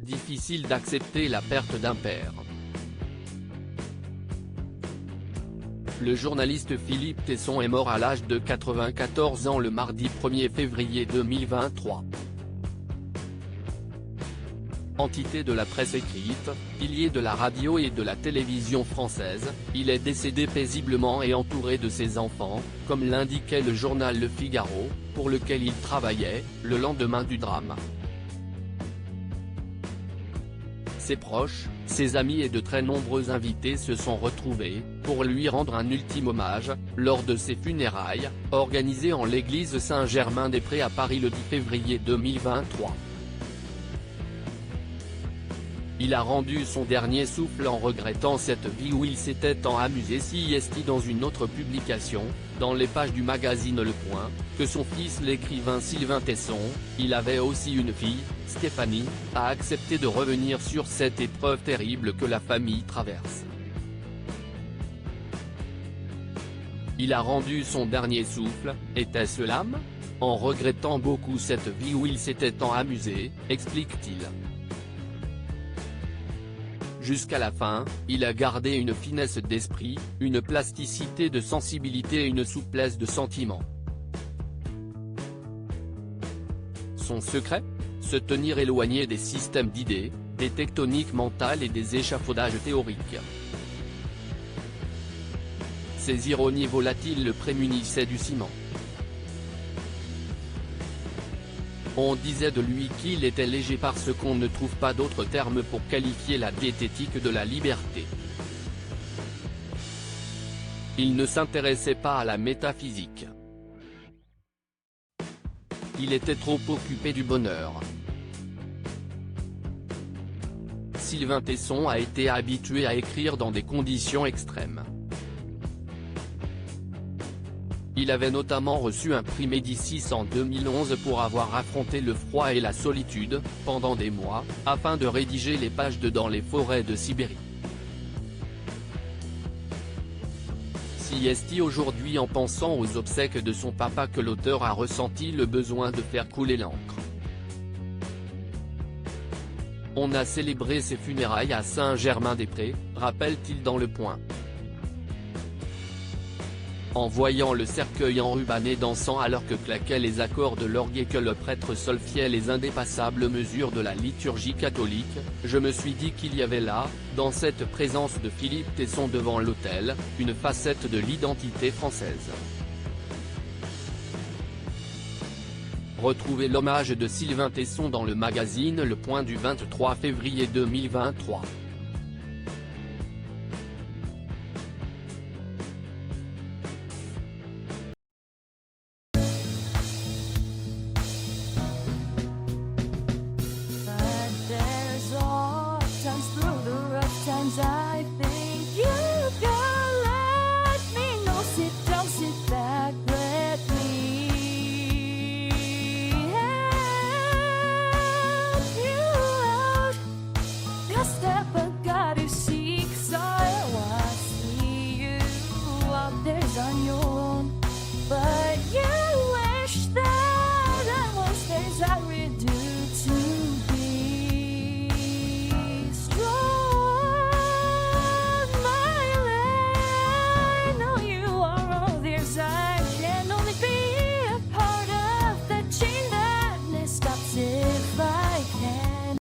difficile d'accepter la perte d'un père. Le journaliste Philippe Tesson est mort à l'âge de 94 ans le mardi 1er février 2023. Entité de la presse écrite, pilier de la radio et de la télévision française, il est décédé paisiblement et entouré de ses enfants, comme l'indiquait le journal Le Figaro, pour lequel il travaillait, le lendemain du drame. Ses proches, ses amis et de très nombreux invités se sont retrouvés, pour lui rendre un ultime hommage, lors de ses funérailles, organisées en l'église Saint-Germain-des-Prés à Paris le 10 février 2023. Il a rendu son dernier souffle en regrettant cette vie où il s'était tant amusé. Siesti dans une autre publication, dans les pages du magazine Le Point, que son fils l'écrivain Sylvain Tesson, il avait aussi une fille, Stéphanie, a accepté de revenir sur cette épreuve terrible que la famille traverse. Il a rendu son dernier souffle, était-ce l'âme ? En regrettant beaucoup cette vie où il s'était tant amusé, explique-t-il. Jusqu'à la fin, il a gardé une finesse d'esprit, une plasticité de sensibilité et une souplesse de sentiment. Son secret ? Se tenir éloigné des systèmes d'idées, des tectoniques mentales et des échafaudages théoriques. Ses ironies volatiles le prémunissaient du ciment. On disait de lui qu'il était léger parce qu'on ne trouve pas d'autre terme pour qualifier la diététique de la liberté. Il ne s'intéressait pas à la métaphysique. Il était trop occupé du bonheur. Sylvain Tesson a été habitué à écrire dans des conditions extrêmes. Il avait notamment reçu un prix Médicis en 2011 pour avoir affronté le froid et la solitude, pendant des mois, afin de rédiger les pages de Dans les forêts de Sibérie. Siesti aujourd'hui en pensant aux obsèques de son papa que l'auteur a ressenti le besoin de faire couler l'encre. On a célébré ses funérailles à Saint-Germain-des-Prés, rappelle-t-il dans Le Point. En voyant le cercueil enrubanné dansant alors que claquaient les accords de l'orgue et que le prêtre solfiait les indépassables mesures de la liturgie catholique, je me suis dit qu'il y avait là, dans cette présence de Philippe Tesson devant l'autel, une facette de l'identité française. Retrouvez l'hommage de Sylvain Tesson dans le magazine Le Point du 23 février 2023. I think you can let me know. Sit down, sit back, let me help you out. Just step back, you seek, so I see you out there's on your